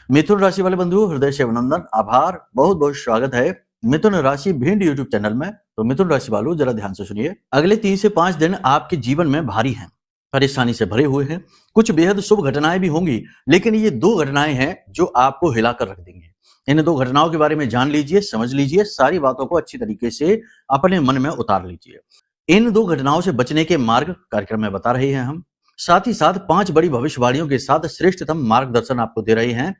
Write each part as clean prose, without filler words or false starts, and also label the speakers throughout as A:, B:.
A: मिथुन राशि वाले बंधु हृदय से अभिनंदन, आभार, बहुत बहुत स्वागत है मिथुन राशि भिंड यूट्यूब चैनल में। तो मिथुन राशि वालों जरा ध्यान से सुनिए, अगले 3 से 5 दिन आपके जीवन में भारी हैं, परेशानी से भरे हुए हैं। कुछ बेहद शुभ घटनाएं भी होंगी, लेकिन ये 2 घटनाएं हैं जो आपको हिलाकर रख देंगे। इन 2 घटनाओं के बारे में जान लीजिए, समझ लीजिए, सारी बातों को अच्छी तरीके से अपने मन में उतार लीजिए। इन 2 घटनाओं से बचने के मार्ग कार्यक्रम में बता रहे हैं हम। साथ ही साथ 5 बड़ी भविष्यवाणियों के साथ श्रेष्ठतम मार्गदर्शन आपको दे रहे हैं।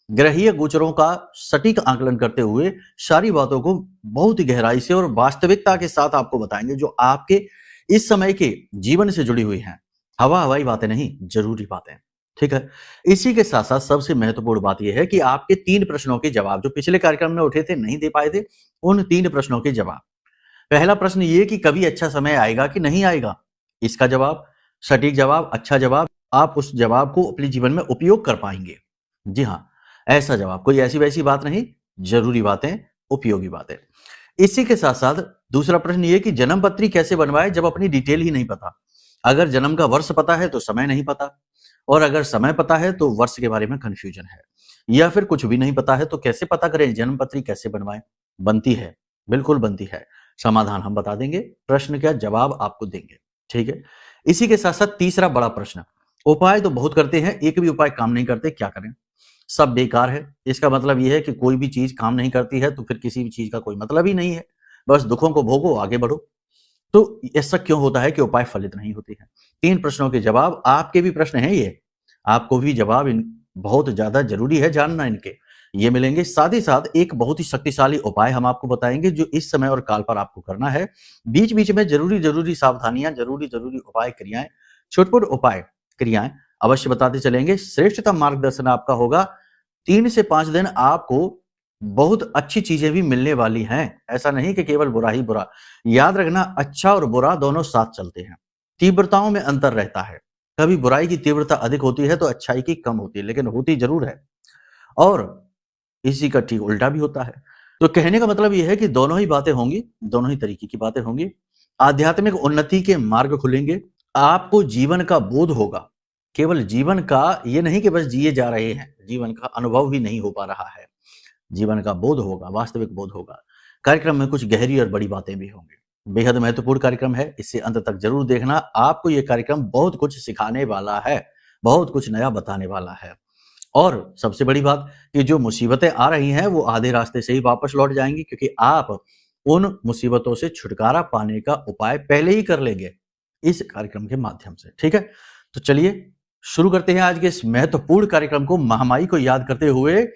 A: ग्रहीय गोचरों का सटीक आकलन करते हुए सारी बातों को बहुत ही गहराई से और वास्तविकता के साथ आपको बताएंगे, जो आपके इस समय के जीवन से जुड़ी हुई हैं। हवाई बातें नहीं, जरूरी बातें। ठीक है। इसी के साथ साथ सबसे महत्वपूर्ण बात यह है कि आपके 3 प्रश्नों के जवाब जो पिछले कार्यक्रम में उठे थे, नहीं दे पाए थे, उन 3 प्रश्नों के जवाब। पहला प्रश्न ये कि कभी अच्छा समय आएगा कि नहीं आएगा, इसका जवाब, सटीक जवाब, अच्छा जवाब, आप उस जवाब को अपने जीवन में उपयोग कर पाएंगे। जी हाँ, ऐसा जवाब, कोई ऐसी वैसी बात नहीं, जरूरी बातें, उपयोगी बातें। इसी के साथ साथ दूसरा प्रश्न ये कि जन्म पत्री कैसे बनवाए जब अपनी डिटेल ही नहीं पता। अगर जन्म का वर्ष पता है तो समय नहीं पता, और अगर समय पता है तो वर्ष के बारे में कंफ्यूजन है, या फिर कुछ भी नहीं पता है तो कैसे पता करें जन्म पत्री कैसे बनवाएं। बनती है, बिल्कुल बनती है। समाधान हम बता देंगे, प्रश्न क्या जवाब आपको देंगे। ठीक है। इसी के साथ साथ तीसरा बड़ा प्रश्न, उपाय तो बहुत करते हैं, एक भी उपाय काम नहीं करते, क्या करें, सब बेकार है। इसका मतलब यह है कि कोई भी चीज काम नहीं करती है तो फिर किसी भी चीज का कोई मतलब ही नहीं है, बस दुखों को भोगो, आगे बढ़ो। तो ऐसा क्यों होता है कि उपाय फलित नहीं होते हैं? 3 प्रश्नों के जवाब, आपके भी प्रश्न हैं ये, आपको भी जवाब बहुत ज्यादा जरूरी है जानना इनके, ये मिलेंगे। साथ ही साथ एक बहुत ही शक्तिशाली उपाय हम आपको बताएंगे जो इस समय और काल पर आपको करना है। बीच बीच में जरूरी सावधानियां, जरूरी उपाय क्रियाएं, छोटे उपाय क्रियाएं अवश्य बताते चलेंगे। श्रेष्ठतम मार्गदर्शन आपका होगा। 3 से 5 दिन आपको बहुत अच्छी चीजें भी मिलने वाली हैं, ऐसा नहीं कि केवल बुरा ही बुरा। याद रखना, अच्छा और बुरा दोनों साथ चलते हैं, तीव्रताओं में अंतर रहता है। कभी बुराई की तीव्रता अधिक होती है तो अच्छाई की कम होती है, लेकिन होती जरूर है। और इसी का ठीक उल्टा भी होता है। तो कहने का मतलब यह है कि दोनों ही बातें होंगी, दोनों ही तरीके की बातें होंगी। आध्यात्मिक उन्नति के मार्ग खुलेंगे, आपको जीवन का बोध होगा। केवल जीवन का ये नहीं कि बस जिए जा रहे हैं, जीवन का अनुभव भी नहीं हो पा रहा है, जीवन का बोध होगा, वास्तविक बोध होगा। कार्यक्रम में कुछ गहरी और बड़ी बातें भी होंगी। बेहद महत्वपूर्ण कार्यक्रम है, इसे अंत तक जरूर देखना। आपको यह कार्यक्रम बहुत कुछ सिखाने वाला है, बहुत कुछ नया बताने वाला है। और सबसे बड़ी बात कि जो मुसीबतें आ रही हैं वो आधे रास्ते से ही वापस लौट जाएंगी, क्योंकि आप उन मुसीबतों से छुटकारा पाने का उपाय पहले ही कर लेंगे इस कार्यक्रम के माध्यम से। ठीक है। तो चलिए शुरू करते हैं आज के इस महत्वपूर्ण कार्यक्रम को। महामाई को याद करते हुए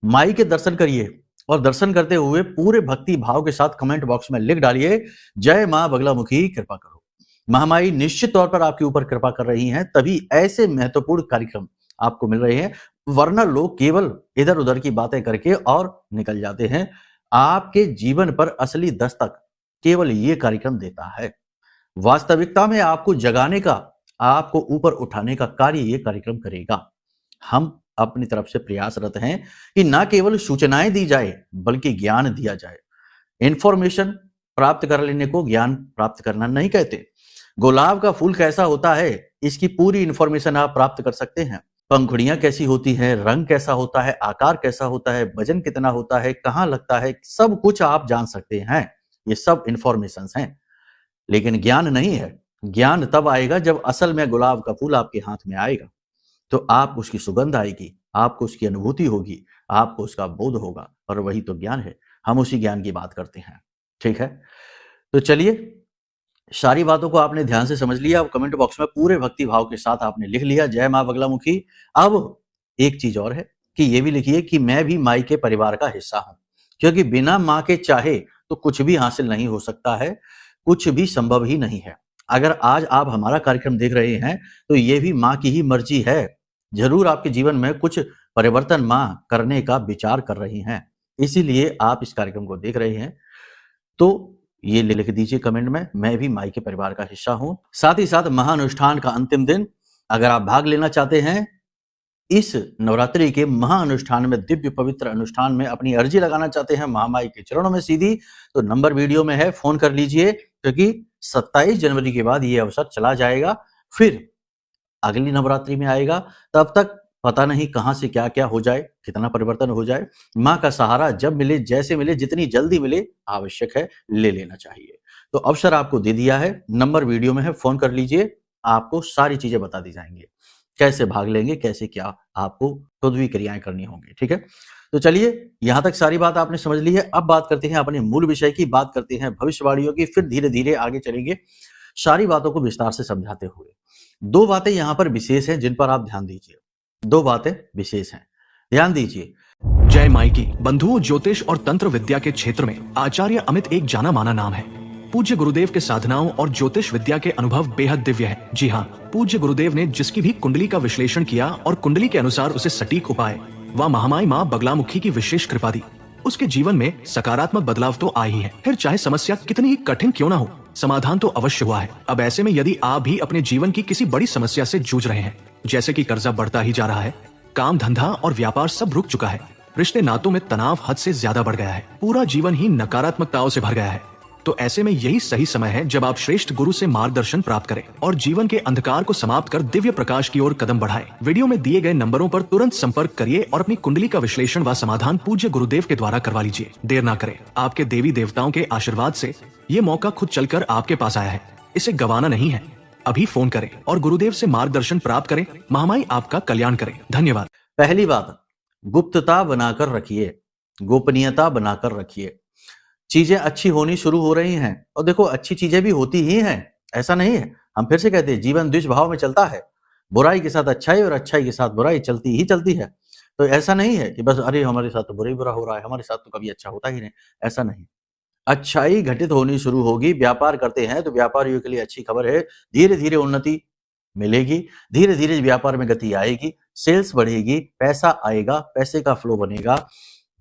A: माई के दर्शन करिए, और दर्शन करते हुए पूरे भक्ति भाव के साथ कमेंट बॉक्स में लिख डालिए, जय मां बगलामुखी कृपा करो। महामाई निश्चित तौर पर आपके ऊपर कृपा कर रही हैं, तभी ऐसे महत्वपूर्ण कार्यक्रम आपको मिल रहे हैं, वरना लोग केवल इधर उधर की बातें करके और निकल जाते हैं। आपके जीवन पर असली दस्तक केवल ये कार्यक्रम देता है। वास्तविकता में आपको जगाने का, आपको ऊपर उठाने का कार्य ये कार्यक्रम करेगा। हम अपनी तरफ से प्रयासरत हैं कि ना केवल सूचनाएं दी जाए बल्कि ज्ञान दिया जाए। इंफॉर्मेशन प्राप्त कर लेने को ज्ञान प्राप्त करना नहीं कहते। गुलाब का फूल कैसा होता है इसकी पूरी इंफॉर्मेशन आप प्राप्त कर सकते हैं। पंखुड़ियां कैसी होती हैं, रंग कैसा होता है, आकार कैसा होता है, वजन कितना होता है, कहां लगता है, सब कुछ आप जान सकते हैं। ये सब इंफॉर्मेशंस हैं, लेकिन ज्ञान नहीं है। ज्ञान तब आएगा जब असल में गुलाब का फूल आपके हाथ में आएगा, तो आप उसकी सुगंध आएगी, आपको उसकी अनुभूति होगी, आपको उसका बोध होगा, और वही तो ज्ञान है। हम उसी ज्ञान की बात करते हैं। ठीक है। तो चलिए, सारी बातों को आपने ध्यान से समझ लिया। अब कमेंट बॉक्स में पूरे भक्ति भाव के साथ आपने लिख लिया जय मां बगलामुखी। अब एक चीज और है कि ये भी लिखिए कि मैं भी माई के परिवार का हिस्सा हूं, क्योंकि बिना मां के चाहे तो कुछ भी हासिल नहीं हो सकता है, कुछ भी संभव ही नहीं है। अगर आज आप हमारा कार्यक्रम देख रहे हैं तो ये भी मां की ही मर्जी है। जरूर आपके जीवन में कुछ परिवर्तन मां करने का विचार कर रही हैं, इसीलिए आप इस कार्यक्रम को देख रहे हैं। तो ये लिख दीजिए कमेंट में, मैं भी माई के परिवार का हिस्सा हूं। साथ ही साथ महाअनुष्ठान का अंतिम दिन, अगर आप भाग लेना चाहते हैं इस नवरात्रि के महाअनुष्ठान में, दिव्य पवित्र अनुष्ठान में अपनी अर्जी लगाना चाहते हैं महामाई के चरणों में सीधी, तो नंबर वीडियो में है, फोन कर लीजिए, क्योंकि 27 जनवरी के बाद ये अवसर चला जाएगा, फिर अगली नवरात्रि में आएगा। तब तक पता नहीं कहां से क्या क्या हो जाए, कितना परिवर्तन हो जाए। माँ का सहारा जब मिले, जैसे मिले, जितनी जल्दी मिले, आवश्यक है, ले लेना चाहिए। तो अवसर आपको दे दिया है, नंबर वीडियो में है, फोन कर लीजिए, आपको सारी चीजें बता दी जाएंगी, कैसे भाग लेंगे, कैसे क्या आपको खुद भी क्रियाएं करनी होंगी। ठीक है, तो चलिए, यहां तक सारी बात आपने समझ ली है। अब बात करते हैं अपने मूल विषय की, बात करते हैं भविष्यवाणियों की, फिर धीरे धीरे आगे चलेंगे सारी बातों को विस्तार से समझाते हुए। दो बातें यहां पर विशेष हैं जिन पर आप ध्यान दीजिए, दो बातें विशेष हैं, ध्यान दीजिए।
B: जय माई की बंधुओं, ज्योतिष और तंत्र विद्या के क्षेत्र में आचार्य अमित एक जाना माना नाम है। पूज्य गुरुदेव के साधनाओं और ज्योतिष विद्या के अनुभव बेहद दिव्य है। जी हाँ, पूज्य गुरुदेव ने जिसकी भी कुंडली का विश्लेषण किया और कुंडली के अनुसार उसे सटीक उपाय व महामाई माँ बगलामुखी की विशेष कृपा दी, उसके जीवन में सकारात्मक बदलाव तो आ ही है। फिर चाहे समस्या कितनी ही कठिन क्यों ना हो, समाधान तो अवश्य हुआ है। अब ऐसे में यदि आप भी अपने जीवन की किसी बड़ी समस्या से जूझ रहे हैं, जैसे कि कर्जा बढ़ता ही जा रहा है, काम धंधा और व्यापार सब रुक चुका है, रिश्ते नातों में तनाव हद से ज्यादा बढ़ गया है, पूरा जीवन ही नकारात्मकताओं से भर गया है, तो ऐसे में यही सही समय है जब आप श्रेष्ठ गुरु से मार्गदर्शन प्राप्त करें और जीवन के अंधकार को समाप्त कर दिव्य प्रकाश की ओर कदम बढ़ाएं। वीडियो में दिए गए नंबरों पर तुरंत संपर्क करिए और अपनी कुंडली का विश्लेषण व समाधान पूज्य गुरुदेव के द्वारा करवा लीजिए। देर ना करें, आपके देवी देवताओं के आशीर्वाद से ये मौका खुद चलकर आपके पास आया है, इसे गंवाना नहीं है। अभी फोन करें और गुरुदेव से मार्गदर्शन प्राप्त करें। महामाई आपका कल्याण करें। धन्यवाद।
A: पहली बात, गुप्तता बनाकर रखिए, गोपनीयता बनाकर रखिए। चीजें अच्छी होनी शुरू हो रही हैं, और देखो अच्छी चीजें भी होती ही हैं, ऐसा नहीं है। हम फिर से कहते हैं, जीवन द्विभाव में चलता है, बुराई के साथ अच्छाई और अच्छाई के साथ बुराई चलती ही चलती है। तो ऐसा नहीं है कि बस अरे हमारे साथ तो बुरा ही बुरा हो रहा है, हमारे साथ तो कभी अच्छा होता ही नहीं, ऐसा नहीं। अच्छाई घटित होनी शुरू होगी। व्यापार करते हैं तो व्यापारियों के लिए अच्छी खबर है, धीरे धीरे उन्नति मिलेगी, धीरे धीरे व्यापार में गति आएगी, सेल्स बढ़ेगी, पैसा आएगा, पैसे का फ्लो बनेगा।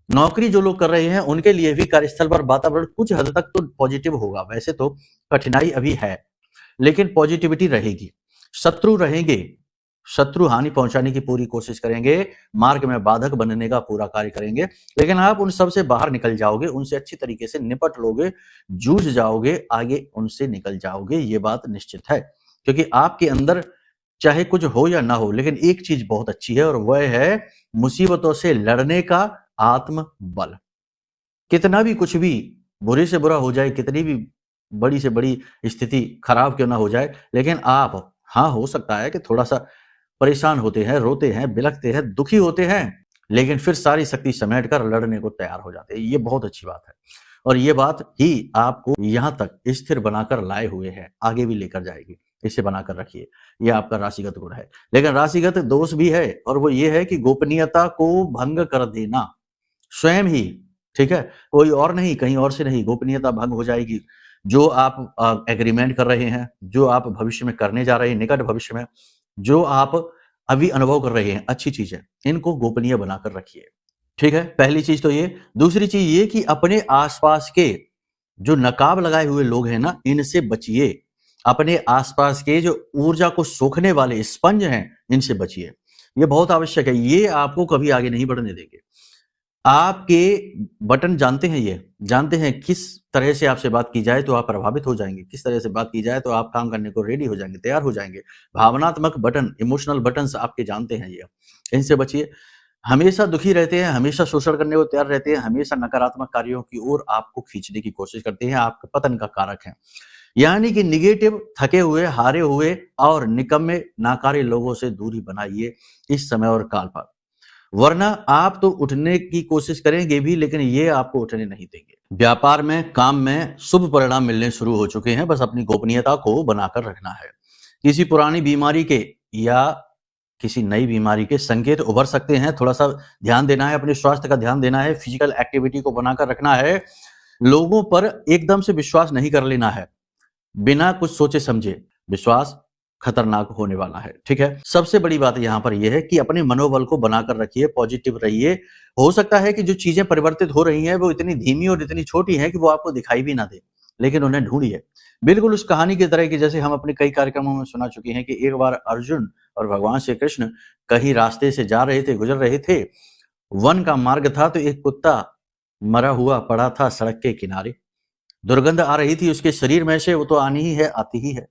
A: नौकरी जो लोग कर रहे हैं उनके लिए भी कार्यस्थल पर वातावरण कुछ हद तक तो पॉजिटिव होगा। वैसे तो कठिनाई अभी है, लेकिन पॉजिटिविटी रहेगी। शत्रु रहेंगे, शत्रु हानि पहुंचाने की पूरी कोशिश करेंगे, मार्ग में बाधक बनने का पूरा कार्य करेंगे, लेकिन आप उन सब से बाहर निकल जाओगे, उनसे अच्छी तरीके से निपट लोगे, जूझ जाओगे, आगे उनसे निकल जाओगे, ये बात निश्चित है। क्योंकि आपके अंदर चाहे कुछ हो या ना हो, लेकिन एक चीज बहुत अच्छी है, और वह है मुसीबतों से लड़ने का आत्म बल। कितना भी कुछ भी बुरे से बुरा हो जाए, कितनी भी बड़ी से बड़ी स्थिति खराब क्यों ना हो जाए, लेकिन आप, हाँ हो सकता है कि थोड़ा सा परेशान होते हैं, रोते हैं, बिलखते हैं, दुखी होते हैं, लेकिन फिर सारी शक्ति समेट कर लड़ने को तैयार हो जाते हैं। ये बहुत अच्छी बात है, और ये बात ही आपको यहां तक स्थिर बनाकर लाए हुए है, आगे भी लेकर जाएगी। इसे बनाकर रखिए, यह आपका राशिगत गुण है। लेकिन राशिगत दोष भी है, और वो ये है कि गोपनीयता को भंग कर देना स्वयं ही, ठीक है, कोई और नहीं, कहीं और से नहीं, गोपनीयता भंग हो जाएगी। जो आप एग्रीमेंट कर रहे हैं, जो आप भविष्य में करने जा रहे हैं, निकट भविष्य में जो आप अभी अनुभव कर रहे हैं, अच्छी चीज है, इनको गोपनीय बनाकर रखिए। ठीक है, पहली चीज तो ये। दूसरी चीज ये कि अपने आसपास के जो नकाब लगाए हुए लोग हैं ना, इनसे बचिए। अपने आसपास के जो ऊर्जा को सोखने वाले स्पंज हैं, इनसे बचिए। ये बहुत आवश्यक है, ये आपको कभी आगे नहीं बढ़ने देंगे। आपके बटन जानते हैं, ये जानते हैं किस तरह से आपसे बात की जाए तो आप प्रभावित हो जाएंगे, किस तरह से बात की जाए तो आप काम करने को रेडी हो जाएंगे, तैयार हो जाएंगे। भावनात्मक बटन, इमोशनल बटन्स आपके जानते हैं, ये इनसे बचिए। हमेशा दुखी रहते हैं, हमेशा शोषण करने को तैयार रहते हैं, हमेशा नकारात्मक कार्यों की ओर आपको खींचने की कोशिश करते हैं, आपके पतन का कारक है। यानी कि निगेटिव, थके हुए, हारे हुए और निकम्मे नाकारे लोगों से दूरी बनाइए इस समय और काल पर, वरना आप तो उठने की कोशिश करेंगे भी, लेकिन ये आपको उठने नहीं देंगे। व्यापार में, काम में शुभ परिणाम मिलने शुरू हो चुके हैं, बस अपनी गोपनीयता को बनाकर रखना है। किसी पुरानी बीमारी के या किसी नई बीमारी के संकेत उभर सकते हैं, थोड़ा सा ध्यान देना है, अपने स्वास्थ्य का ध्यान देना है, फिजिकल एक्टिविटी को बनाकर रखना है। लोगों पर एकदम से विश्वास नहीं कर लेना है, बिना कुछ सोचे समझे। विश्वास खतरनाक होने वाला है, ठीक है। सबसे बड़ी बात यहां पर यह है कि अपने मनोबल को बनाकर रखिए, पॉजिटिव रहिए। हो सकता है कि जो चीजें परिवर्तित हो रही हैं वो इतनी धीमी और इतनी छोटी हैं कि वो आपको दिखाई भी ना दे, लेकिन उन्हें ढूंढिए। बिल्कुल उस कहानी की तरह की जैसे हम अपने कई कार्यक्रमों में सुना चुके हैं कि एक बार अर्जुन और भगवान श्री कृष्ण कहीं रास्ते से जा रहे थे, गुजर रहे थे, वन का मार्ग था, तो एक कुत्ता मरा हुआ पड़ा था सड़क के किनारे। दुर्गंध आ रही थी उसके शरीर में से, वो तो आनी ही है, आती ही है।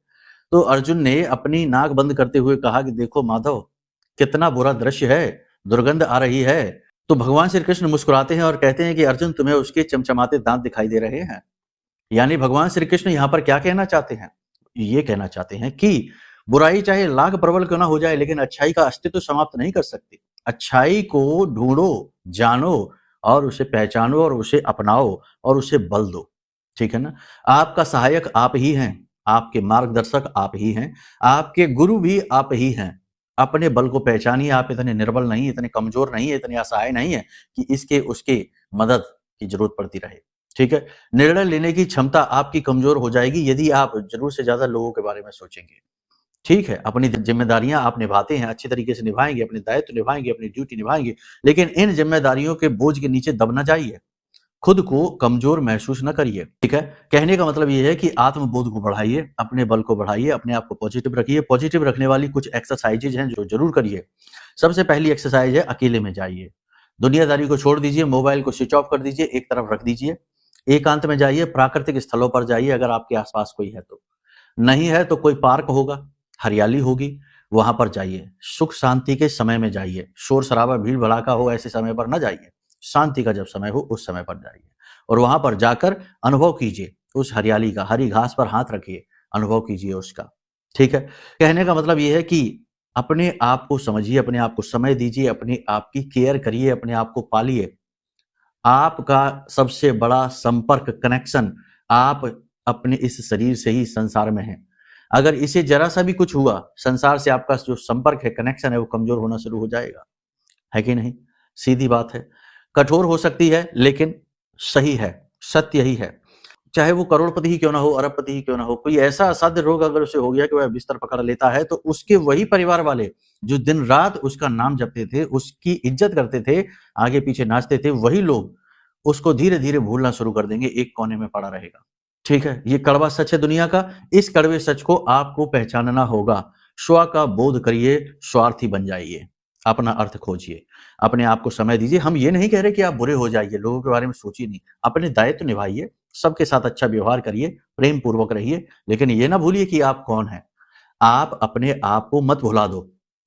A: तो अर्जुन ने अपनी नाक बंद करते हुए कहा कि देखो माधव, कितना बुरा दृश्य है, दुर्गंध आ रही है। तो भगवान श्री कृष्ण मुस्कुराते हैं और कहते हैं कि अर्जुन, तुम्हें उसके चमचमाते दांत दिखाई दे रहे हैं। यानी भगवान श्री कृष्ण यहाँ पर क्या कहना चाहते हैं? ये कहना चाहते हैं कि बुराई चाहे लाख प्रबल क्यों ना हो जाए, लेकिन अच्छाई का अस्तित्व समाप्त नहीं कर सकती। अच्छाई को ढूंढो, जानो और उसे पहचानो और उसे अपनाओ और उसे बल दो। ठीक है ना? आपका सहायक आप ही हैं, आपके मार्गदर्शक आप ही हैं, आपके गुरु भी आप ही हैं। अपने बल को पहचानिए। आप इतने निर्बल नहीं, इतने कमजोर नहीं है, इतने असहाय नहीं है कि इसके उसके मदद की जरूरत पड़ती रहे। ठीक है? निर्णय लेने की क्षमता आपकी कमजोर हो जाएगी यदि आप जरूरत से ज्यादा लोगों के बारे में सोचेंगे। ठीक है, अपनी जिम्मेदारियां आप निभाते हैं, अच्छे तरीके से निभाएंगे, अपने दायित्व निभाएंगे, अपनी ड्यूटी निभाएंगे, लेकिन इन जिम्मेदारियों के बोझ के नीचे दब ना जाइए, खुद को कमजोर महसूस न करिए। ठीक है? कहने का मतलब ये है कि आत्मबोध को बढ़ाइए, अपने बल को बढ़ाइए, अपने आप को पॉजिटिव रखिए। पॉजिटिव रखने वाली कुछ एक्सरसाइजेज हैं जो जरूर करिए। सबसे पहली एक्सरसाइज है, अकेले में जाइए, दुनियादारी को छोड़ दीजिए, मोबाइल को स्विच ऑफ कर दीजिए, एक तरफ रख दीजिए, एकांत में जाइए, प्राकृतिक स्थलों पर जाइए अगर आपके आसपास कोई है तो। नहीं है तो कोई पार्क होगा, हरियाली होगी, वहां पर जाइए। सुख शांति के समय में जाइए, शोर शराबा भीड़ भड़ाका हो ऐसे समय पर न जाइए। शांति का जब समय हो उस समय पर जाइए और वहां पर जाकर अनुभव कीजिए उस हरियाली का। हरी घास पर हाथ रखिए, अनुभव कीजिए उसका। ठीक है? कहने का मतलब यह है कि अपने आप को समझिए, अपने आप को समय दीजिए, अपने आप की केयर करिए, अपने आप को पालिए। आपका सबसे बड़ा संपर्क, कनेक्शन आप अपने इस शरीर से ही संसार में है। अगर इसे जरा सा भी कुछ हुआ, संसार से आपका जो संपर्क है, कनेक्शन है, वो कमजोर होना शुरू हो जाएगा। है कि नहीं? सीधी बात है। कठोर हो सकती है लेकिन सही है, सत्य यही है। चाहे वो करोड़पति ही क्यों ना हो, अरबपति ही क्यों ना हो, कोई ऐसा असाध्य रोग अगर उसे हो गया कि वह बिस्तर पकड़ लेता है, तो उसके वही परिवार वाले जो दिन रात उसका नाम जपते थे, उसकी इज्जत करते थे, आगे पीछे नाचते थे, वही लोग उसको धीरे धीरे भूलना शुरू कर देंगे, एक कोने में पड़ा रहेगा। ठीक है? ये कड़वा सच है दुनिया का। इस कड़वे सच को आपको पहचानना होगा। स्व का बोध करिए, स्वार्थी बन जाइए, अपना अर्थ खोजिए, अपने आप को समय दीजिए। हम ये नहीं कह रहे कि आप बुरे हो जाइए, लोगों के बारे में सोचिए नहीं, अपने दायित्व निभाइए, सबके साथ अच्छा व्यवहार करिए, प्रेम पूर्वक रहिए, लेकिन ये ना भूलिए कि आप कौन हैं। आप अपने आप को मत भुला दो।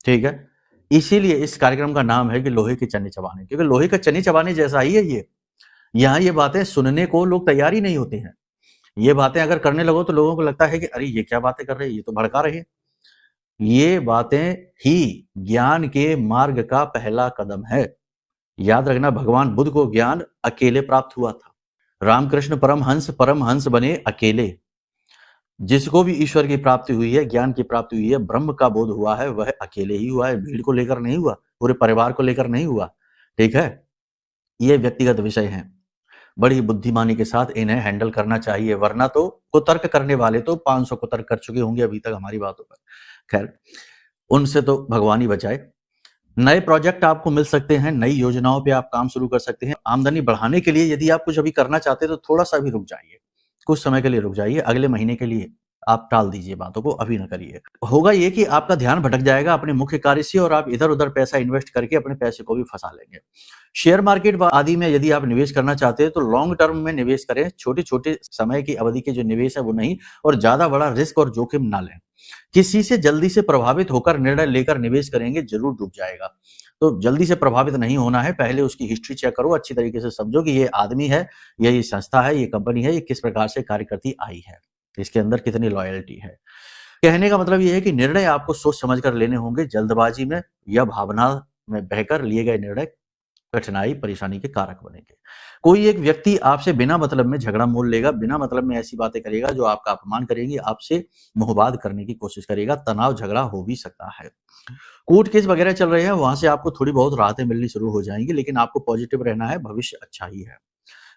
A: ठीक है? इसीलिए इस कार्यक्रम का नाम है कि लोहे के चने चबाने, क्योंकि लोहे का चने चबाने जैसा ही है ये। यहाँ ये बातें सुनने को लोग तैयार ही नहीं होते हैं। ये बातें अगर करने लगो तो लोगों को लगता है कि अरे ये क्या बातें कर रहे हैं, ये तो भड़का रहे हैं। ये बातें ही ज्ञान के मार्ग का पहला कदम है। याद रखना, भगवान बुद्ध को ज्ञान अकेले प्राप्त हुआ था। रामकृष्ण परमहंस बने अकेले। जिसको भी ईश्वर की प्राप्ति हुई है, ज्ञान की प्राप्ति हुई है, ब्रह्म का बोध हुआ है, वह अकेले ही हुआ है, भीड़ को लेकर नहीं हुआ, पूरे परिवार को लेकर नहीं हुआ। ठीक है? ये व्यक्तिगत विषय हैं, बड़ी बुद्धिमानी के साथ इन्हें हैंडल करना चाहिए, वरना तो कुतर्क करने वाले तो 500 कुतर्क कर चुके होंगे अभी तक हमारी बातों पर। खैर, उनसे तो भगवान ही बचाए। नए प्रोजेक्ट आपको मिल सकते हैं, नई योजनाओं पे आप काम शुरू कर सकते हैं। आमदनी बढ़ाने के लिए यदि आप कुछ अभी करना चाहते हैं तो थोड़ा सा भी रुक जाइए, कुछ समय के लिए रुक जाइए, अगले महीने के लिए आप टाल दीजिए बातों को, अभी ना करिए। होगा ये कि आपका ध्यान भटक जाएगा अपने मुख्य कार्य से और आप इधर उधर पैसा इन्वेस्ट करके अपने पैसे को भी फंसा लेंगे। शेयर मार्केट आदि में यदि आप निवेश करना चाहते हैं तो लॉन्ग टर्म में निवेश करें, छोटे छोटे समय की अवधि के जो निवेश है वो नहीं, और ज्यादा बड़ा रिस्क और जोखिम ना लें। किसी से जल्दी से प्रभावित होकर निर्णय लेकर निवेश करेंगे, जरूर डूब जाएगा। तो जल्दी से प्रभावित नहीं होना है, पहले उसकी हिस्ट्री चेक करो, अच्छी तरीके से समझो कि ये आदमी है, ये संस्था है, ये कंपनी है, ये किस प्रकार से कार्य करती आई है, इसके अंदर कितनी लॉयल्टी है। कहने का मतलब ये है कि निर्णय आपको सोच समझ कर लेने होंगे। जल्दबाजी में या भावना में बहकर लिए गए निर्णय कठिनाई परेशानी के कारक बनेंगे। कोई एक व्यक्ति आपसे बिना मतलब में झगड़ा मोल लेगा, बिना मतलब में ऐसी बातें करेगा जो आपका अपमान करेंगे, आपसे मुहबाद करने की कोशिश करेगा, तनाव झगड़ा हो भी सकता है। कोर्ट केस वगैरह चल रहे हैं, वहां से आपको थोड़ी बहुत राहतें मिलनी शुरू हो जाएंगी, लेकिन आपको पॉजिटिव रहना है, भविष्य अच्छा ही है।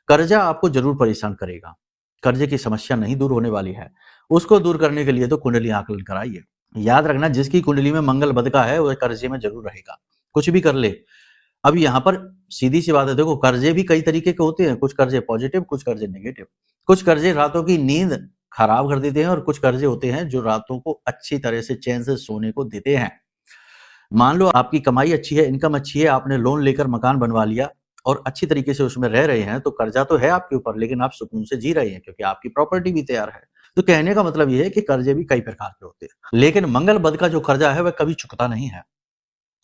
A: कर्जा आपको जरूर परेशान करेगा, कर्जे की समस्या नहीं दूर होने वाली है, उसको दूर करने के लिए तो कुंडली आकलन कराइए। याद रखना, जिसकी कुंडली में मंगल बद का है वह कर्जे में जरूर रहेगा, कुछ भी कर ले। अब यहाँ पर सीधी सी बात है, देखो कर्जे भी कई तरीके के होते हैं, कुछ कर्जे पॉजिटिव, कुछ कर्जे नेगेटिव। कुछ कर्जे रातों की नींद खराब कर देते हैं और कुछ कर्जे होते हैं जो रातों को अच्छी तरह से चैन से सोने को देते हैं। मान लो आपकी कमाई अच्छी है, इनकम अच्छी है, आपने लोन लेकर मकान बनवा लिया और अच्छी तरीके से उसमें रह रहे हैं, तो कर्जा तो है आपके ऊपर, लेकिन आप सुकून से जी रहे हैं क्योंकि आपकी प्रॉपर्टी भी तैयार है। तो कहने का मतलब यह है कि कर्जे भी कई प्रकार के होते हैं, लेकिन मंगल बद का जो कर्जा है वह कभी चुकता नहीं है।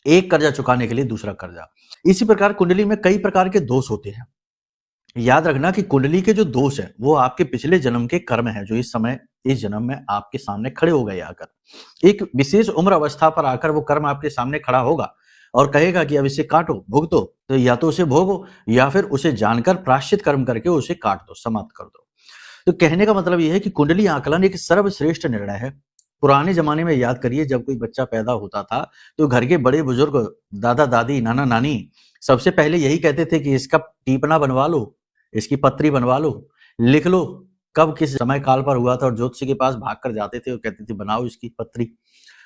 A: एक कर्जा चुकाने के लिए दूसरा कर्जा। इसी प्रकार कुंडली में कई प्रकार के दोष होते हैं। याद रखना कि कुंडली के जो दोष है वो आपके पिछले जन्म के कर्म है, जो इस समय इस जन्म में आपके सामने खड़े हो गए आकर। एक विशेष उम्र अवस्था पर आकर वो कर्म आपके सामने खड़ा होगा और कहेगा कि अब इसे काटो, भुगतो। तो या तो उसे भोगो या फिर उसे जानकर प्रायश्चित कर्म करके उसे काट दो, समाप्त कर दो। तो कहने का मतलब यह है कि कुंडली आकलन एक सर्वश्रेष्ठ निर्णय है। पुराने जमाने में याद करिए, जब कोई बच्चा पैदा होता था तो घर के बड़े बुजुर्ग, दादा दादी, नाना नानी सबसे पहले यही कहते थे कि इसका टीपना बनवा लो, इसकी पत्री बनवा लो, लिख लो कब किस समय काल पर हुआ था, और ज्योतिषी के पास भाग कर जाते थे और कहते थे बनाओ इसकी पत्री।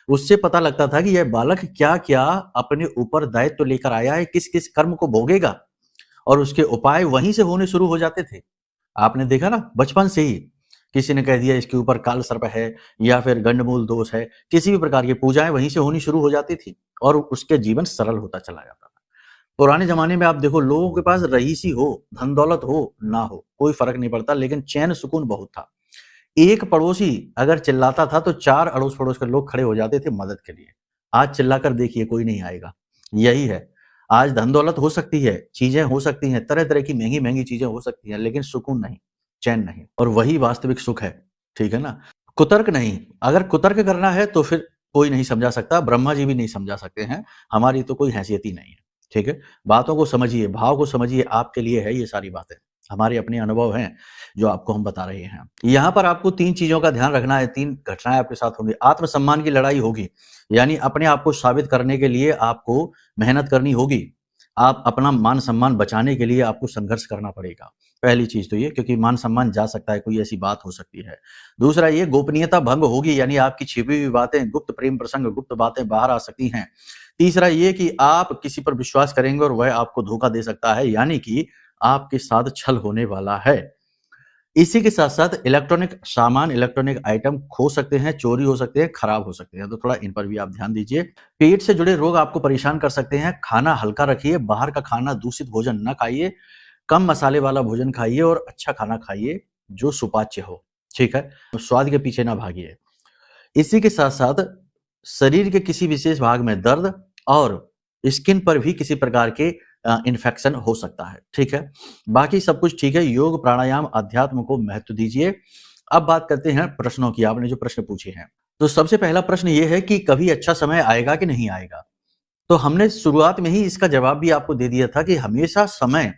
A: उससे पता लगता था कि यह बालक क्या क्या अपने ऊपर दायित्व लेकर आया है, किस किस कर्म को भोगेगा, और उसके उपाय वहीं से होने शुरू हो जाते थे। आपने देखा ना, बचपन से ही किसी ने कह दिया इसके ऊपर काल सर्प है या फिर गंडमूल दोष है, किसी भी प्रकार की पूजाएं वहीं से होनी शुरू हो जाती थी और उसके जीवन सरल होता चला जाता था। पुराने जमाने में आप देखो, लोगों के पास रईसी हो, धन दौलत हो ना हो, कोई फर्क नहीं पड़ता, लेकिन चैन सुकून बहुत था। एक पड़ोसी अगर चिल्लाता था तो 4 अड़ोस पड़ोस के लोग खड़े हो जाते थे मदद के लिए। आज चिल्लाकर देखिए, कोई नहीं आएगा। यही है, आज धन दौलत हो सकती है, चीजें हो सकती हैं, तरह तरह की महंगी महंगी चीजें हो सकती हैं, लेकिन सुकून नहीं, चैन नहीं, और वही वास्तविक सुख है। ठीक है ना। कुतर्क नहीं, अगर कुतर्क करना है तो फिर कोई नहीं समझा सकता, ब्रह्मा जी भी नहीं समझा सकते हैं, हमारी तो कोई हैसियत ही नहीं है। ठीक है, बातों को समझिए, भाव को समझिए, आपके लिए है ये सारी बातें, हमारे अपने अनुभव हैं जो आपको हम बता रहे हैं। यहाँ पर आपको 3 चीजों का ध्यान रखना है, 3 घटनाएं आपके साथ होंगी। आत्मसम्मान की लड़ाई होगी, यानी अपने आप को साबित करने के लिए आपको मेहनत करनी होगी। आप अपना मान सम्मान बचाने के लिए आपको संघर्ष करना पड़ेगा। पहली चीज तो ये, क्योंकि मान सम्मान जा सकता है, कोई ऐसी बात हो सकती है। दूसरा ये, गोपनीयता भंग होगी, यानी आपकी छिपी हुई बातें, गुप्त प्रेम प्रसंग, गुप्त बातें बाहर आ सकती हैं। तीसरा ये कि आप किसी पर विश्वास करेंगे और वह आपको धोखा दे सकता है, यानी कि आपके साथ छल होने वाला है। इसी के साथ साथ इलेक्ट्रॉनिक सामान, इलेक्ट्रॉनिक आइटम खो सकते हैं, चोरी हो सकते हैं, खराब हो सकते हैं, तो थोड़ा इन पर भी आप ध्यान दीजिए। पेट से जुड़े रोग आपको परेशान कर सकते हैं। खाना हल्का रखिए, बाहर का खाना, दूषित भोजन न खाइए, कम मसाले वाला भोजन खाइए और अच्छा खाना खाइए जो सुपाच्य हो। ठीक है, तो स्वाद के पीछे ना भागिए। इसी के साथ साथ शरीर के किसी विशेष भाग में दर्द और स्किन पर भी किसी प्रकार के इन्फेक्शन हो सकता है। ठीक है, बाकी सब कुछ ठीक है। योग, प्राणायाम, अध्यात्म को महत्व दीजिए। अब बात करते हैं प्रश्नों की, आपने जो प्रश्न पूछे हैं। तो सबसे पहला प्रश्न ये है कि कभी अच्छा समय आएगा कि नहीं आएगा। तो हमने शुरुआत में ही इसका जवाब भी आपको दे दिया था कि हमेशा समय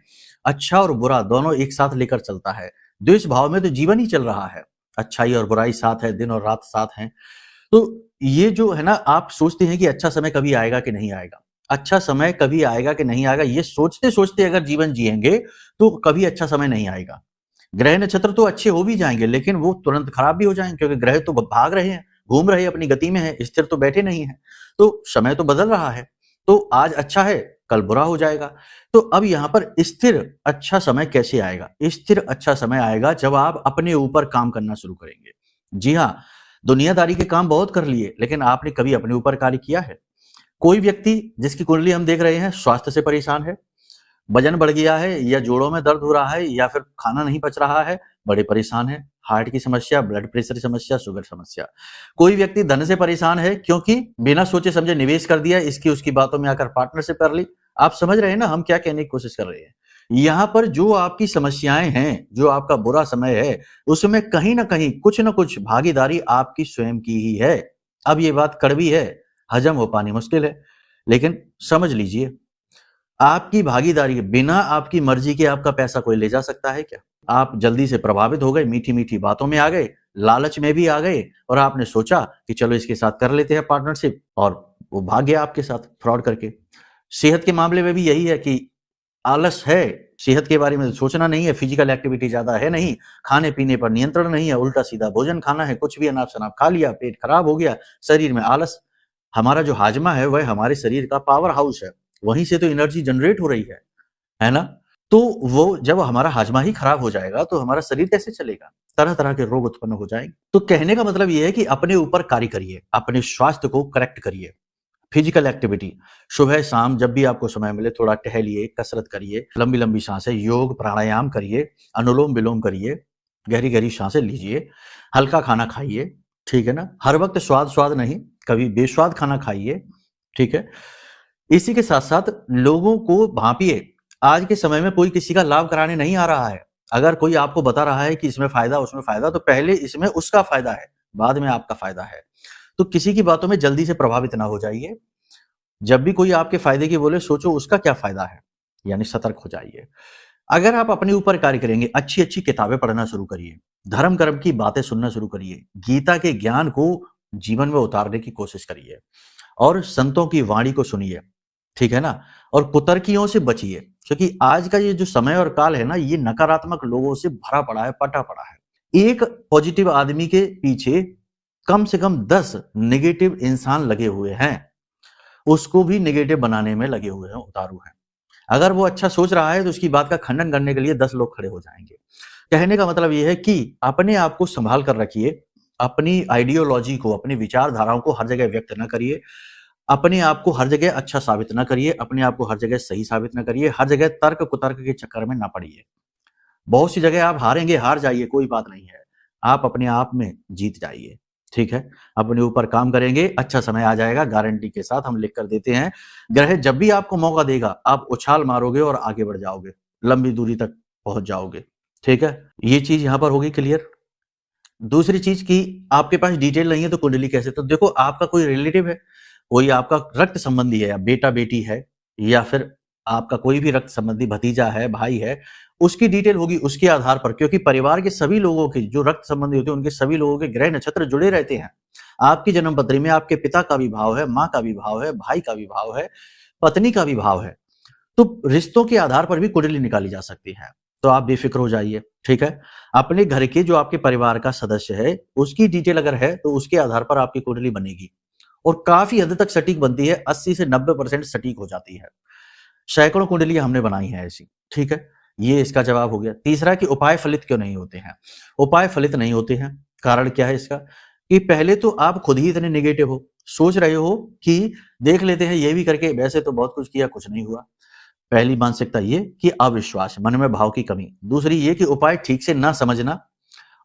A: अच्छा और बुरा दोनों एक साथ लेकर चलता है। द्वेष भाव में तो जीवन ही चल रहा है, अच्छाई और बुराई साथ है, दिन और रात साथ हैं। तो ये जो है ना, आप सोचते हैं कि अच्छा समय कभी आएगा कि नहीं आएगा, अच्छा समय कभी आएगा कि नहीं आएगा, ये सोचते सोचते अगर जीवन जिएंगे तो कभी अच्छा समय नहीं आएगा। ग्रह नक्षत्र तो अच्छे हो भी जाएंगे, लेकिन वो तुरंत खराब भी हो जाएंगे, क्योंकि ग्रह तो भाग रहे हैं, घूम रहे हैं, अपनी गति में है, स्थिर तो बैठे नहीं है। तो समय तो बदल रहा है, तो आज अच्छा है, कल बुरा हो जाएगा। तो अब यहाँ पर स्थिर अच्छा समय कैसे आएगा? स्थिर अच्छा समय आएगा जब आप अपने ऊपर काम करना शुरू करेंगे। जी हाँ, दुनियादारी के काम बहुत कर लिए, लेकिन आपने कभी अपने ऊपर कार्य किया है? कोई व्यक्ति जिसकी कुंडली हम देख रहे हैं स्वास्थ्य से परेशान है, वजन बढ़ गया है, या जोड़ों में दर्द हो रहा है, या फिर खाना नहीं पच रहा है, बड़े परेशान है, हार्ट की समस्या, ब्लड प्रेशर की समस्या, शुगर समस्या। कोई व्यक्ति धन से परेशान है, क्योंकि बिना सोचे समझे निवेश कर दिया, इसकी उसकी बातों में आकर पार्टनरशिप कर ली। आप समझ रहे हैं ना हम क्या कहने की कोशिश कर रहे हैं। यहाँ पर जो आपकी समस्याएं हैं, जो आपका बुरा समय है, उसमें कहीं ना कहीं कुछ ना कुछ भागीदारी आपकी स्वयं की ही है। अब ये बात कड़वी है, हजम हो पानी मुश्किल है, लेकिन समझ लीजिए, आपकी भागीदारी, बिना आपकी मर्जी के आपका पैसा कोई ले जा सकता है क्या? आप जल्दी से प्रभावित हो गए, मीठी मीठी बातों में आ गए, लालच में भी आ गए, और आपने सोचा कि चलो इसके साथ कर लेते हैं पार्टनरशिप, और वो भाग गया आपके साथ फ्रॉड करके। सेहत के मामले में भी यही है कि आलस है, सेहत के बारे में सोचना नहीं है, फिजिकल एक्टिविटी ज्यादा है नहीं, खाने पीने पर नियंत्रण नहीं है, उल्टा सीधा भोजन खाना है, कुछ भी अनाप शनाप खा लिया, पेट खराब हो गया, शरीर में आलस। हमारा जो हाजमा है वह हमारे शरीर का पावर हाउस है, वहीं से तो एनर्जी जनरेट हो रही है ना। तो वो जब हमारा हाजमा ही खराब हो जाएगा तो हमारा शरीर कैसे चलेगा? तरह तरह के रोग उत्पन्न हो जाएंगे। तो कहने का मतलब यह है कि अपने ऊपर कार्य करिए, अपने स्वास्थ्य को करेक्ट करिए। फिजिकल एक्टिविटी, सुबह शाम जब भी आपको समय मिले थोड़ा टहलिए, कसरत करिए, लंबी लंबी सांसें, योग प्राणायाम करिए, अनुलोम विलोम करिए, गहरी गहरी सांसें लीजिए, हल्का खाना खाइए। ठीक है ना, हर वक्त स्वाद स्वाद नहीं, कभी बेस्वाद खाना खाइए। ठीक है, इसी के साथ साथ लोगों को भांपिए। आज के समय में कोई किसी का लाभ कराने नहीं आ रहा है। अगर कोई आपको बता रहा है कि इसमें फायदा उसमें फायदा, तो पहले इसमें उसका फायदा है, बाद में आपका फायदा है। तो किसी की बातों में जल्दी से प्रभावित ना हो जाइए। जब भी कोई आपके फायदे की बोले, सोचो उसका क्या फायदा है, यानी सतर्क हो जाइए। अगर आप अपने ऊपर कार्य करेंगे, अच्छी अच्छी किताबें पढ़ना शुरू करिए, धर्म कर्म की बातें सुनना शुरू करिए, गीता के ज्ञान को जीवन में उतारने की कोशिश करिए और संतों की वाणी को सुनिए, ठीक है ना। और कुतर्कियों से बचिए, क्योंकि आज का ये जो समय और काल है ना, ये नकारात्मक लोगों से भरा पड़ा है, पटा पड़ा है। एक पॉजिटिव आदमी के पीछे कम से कम 10 नेगेटिव इंसान लगे हुए हैं, उसको भी नेगेटिव बनाने में लगे हुए हैं, उतारू हैं। अगर वो अच्छा सोच रहा है तो उसकी बात का खंडन करने के लिए 10 लोग खड़े हो जाएंगे। कहने का मतलब ये है कि अपने आप को संभाल कर रखिए, अपनी आइडियोलॉजी को, अपनी विचारधाराओं को हर जगह व्यक्त न करिए, अपने आप को हर जगह अच्छा साबित न करिए, अपने आप को हर जगह सही साबित न करिए, हर जगह तर्क कुतर्क के चक्कर में ना पड़िए। बहुत सी जगह आप हारेंगे, हार जाइए, कोई बात नहीं है, आप अपने आप में जीत जाइए, ठीक है। अपने ऊपर काम करेंगे, अच्छा समय आ जाएगा, गारंटी के साथ हम लिख कर देते हैं। ग्रह जब भी आपको मौका देगा, आप उछाल मारोगे और आगे बढ़ जाओगे, लंबी दूरी तक पहुंच जाओगे, ठीक है। ये चीज यहां पर होगी क्लियर। दूसरी चीज की आपके पास डिटेल नहीं है तो कुंडली कैसे, तो देखो आपका कोई रिलेटिव है, कोई आपका रक्त संबंधी है, या बेटा बेटी है, या फिर आपका कोई भी रक्त संबंधी भतीजा है, भाई है, उसकी डिटेल होगी उसके आधार पर, क्योंकि परिवार के सभी लोगों के जो रक्त संबंधी होते हैं उनके सभी लोगों के ग्रह नक्षत्र जुड़े रहते हैं। आपकी जन्म पत्री में आपके पिता का भी भाव है, माँ का भी भाव है, भाई का भी भाव है, पत्नी का भी भाव है, तो रिश्तों के आधार पर भी कुंडली निकाली जा सकती है। तो आप बेफिक्र हो जाइए, ठीक है। अपने घर के जो आपके परिवार का सदस्य है उसकी डिटेल अगर है तो उसके आधार पर आपकी कुंडली बनेगी, और काफी हद तक सटीक बनती है, 80 से 90% सटीक हो जाती है। सैकड़ों कुंडलियां हमने बनाई हैं ऐसी, ठीक है। ये इसका जवाब हो गया। तीसरा कि उपाय फलित क्यों नहीं होते हैं। उपाय फलित नहीं होते हैं, कारण क्या है इसका, कि पहले तो आप खुद ही इतने नेगेटिव हो, सोच रहे हो कि देख लेते हैं ये भी करके, वैसे तो बहुत कुछ किया, कुछ नहीं हुआ। पहली मानसिकता ये कि अविश्वास, मन में भाव की कमी। दूसरी ये कि उपाय ठीक से ना समझना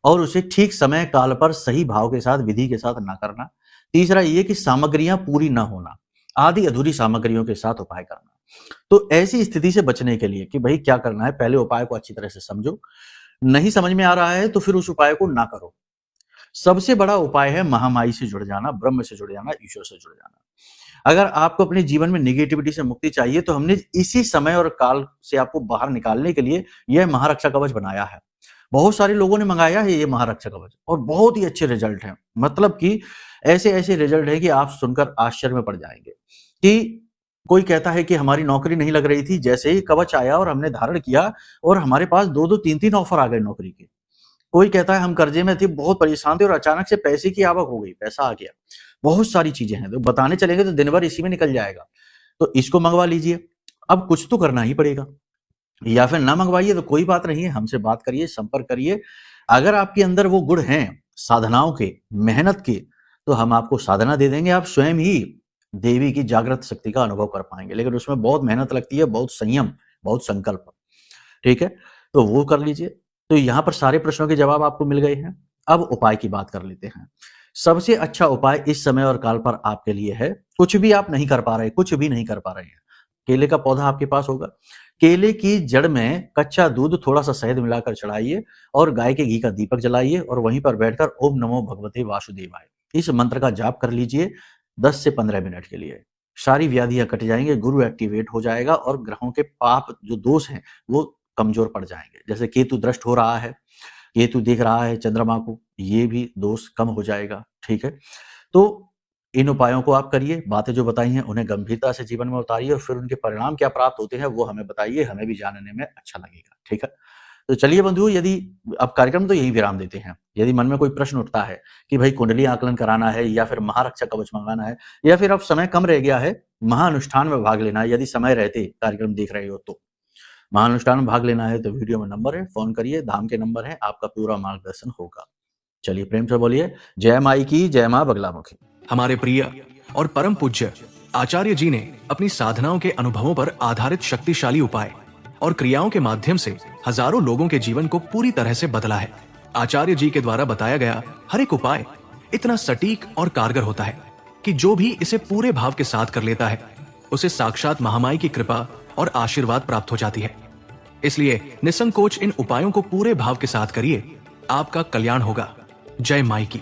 A: और उसे ठीक समय काल पर सही भाव के साथ, विधि के साथ ना करना। तीसरा ये कि सामग्रियां पूरी ना होना, आधी अधूरी सामग्रियों के साथ उपाय करना। तो ऐसी स्थिति से बचने के लिए कि भाई क्या करना है, पहले उपाय को अच्छी तरह से समझो, नहीं समझ में आ रहा है तो फिर उस उपाय को ना करो। सबसे बड़ा उपाय है महामाई से जुड़ जाना, ब्रह्म से जुड़ जाना, ईश्वर से जुड़ जाना। अगर आपको अपने जीवन में नेगेटिविटी से मुक्ति चाहिए तो हमने इसी समय और काल से आपको बाहर निकालने के लिए यह महारक्षा कवच बनाया है। बहुत सारे लोगों ने मंगाया है ये महारक्षा कवच और बहुत ही अच्छे रिजल्ट हैं। मतलब कि ऐसे ऐसे रिजल्ट है कि आप सुनकर आश्चर्य में पड़ जाएंगे। कि कोई कहता है कि हमारी नौकरी नहीं लग रही थी, जैसे ही कवच आया और हमने धारण किया और हमारे पास 2-2 3-3 ऑफर आ गए नौकरी के। कोई कहता है हम कर्जे में थे, बहुत परेशान थे और अचानक से पैसे की आवक हो गई, पैसा आ गया। बहुत सारी चीजें हैं, तो बताने चलेंगे तो दिन भर इसी में निकल जाएगा। तो इसको मंगवा लीजिए। अब कुछ तो करना ही पड़ेगा, या फिर ना मंगवाइए तो कोई बात नहीं है, हमसे बात करिए, संपर्क करिए। अगर आपके अंदर वो गुण हैं साधनाओं के, मेहनत के, तो हम आपको साधना दे देंगे, आप स्वयं ही देवी की जागृत शक्ति का अनुभव कर पाएंगे। लेकिन उसमें बहुत मेहनत लगती है, बहुत संयम, बहुत संकल्प, ठीक है। तो वो कर लीजिए। तो यहां पर सारे प्रश्नों के जवाब आपको मिल गए हैं। अब उपाय की बात कर लेते हैं। सबसे अच्छा उपाय इस समय और काल पर आपके लिए है, कुछ भी आप नहीं कर पा रहे, कुछ भी नहीं कर पा रहे हैं, केले का पौधा आपके पास होगा, केले की जड़ में कच्चा दूध, थोड़ा सा शहद मिलाकर चढ़ाइए और गाय के घी का दीपक जलाइए और वहीं पर बैठकर ओम नमो भगवते वासुदेवाय इस मंत्र का जाप कर लीजिए 10 से 15 मिनट के लिए। सारी व्याधियां कट जाएंगे, गुरु एक्टिवेट हो जाएगा और ग्रहों के पाप जो दोष हैं वो कमजोर पड़ जाएंगे। जैसे केतु दृष्ट हो रहा है, केतु देख रहा है चंद्रमा को, ये भी दोष कम हो जाएगा, ठीक है। तो इन उपायों को आप करिए, बातें जो बताई हैं उन्हें गंभीरता से जीवन में उतारिए और फिर उनके परिणाम क्या प्राप्त होते हैं वो हमें बताइए, हमें भी जानने में अच्छा लगेगा, ठीक है। तो चलिए बंधुओं, यदि अब कार्यक्रम तो यही विराम देते हैं। यदि मन में कोई प्रश्न उठता है कि भाई कुंडली आकलन कराना है या फिर महारक्षा कवच मंगाना है, या फिर अब समय कम रह गया है, महाअनुष्ठान में भाग लेना है, यदि समय रहते कार्यक्रम देख रहे हो तो महाअनुष्ठान में भाग लेना है तो वीडियो में नंबर है, फोन करिए, धाम के नंबर है, आपका पूरा मार्गदर्शन होगा। चलिए प्रेम से बोलिए जय माई की, जय मां बगलामुखी।
B: हमारे प्रिय और परम पूज्य आचार्य जी ने अपनी साधनाओं के अनुभवों पर आधारित शक्तिशाली उपाय और क्रियाओं के माध्यम से हजारों लोगों के जीवन को पूरी तरह से बदला है। आचार्य जी के द्वारा बताया गया हर एक उपाय इतना सटीक और कारगर होता है कि जो भी इसे पूरे भाव के साथ कर लेता है उसे साक्षात महामाई की कृपा और आशीर्वाद प्राप्त हो जाती है। इसलिए निसंकोच इन उपायों को पूरे भाव के साथ करिए, आपका कल्याण होगा। जय माई की।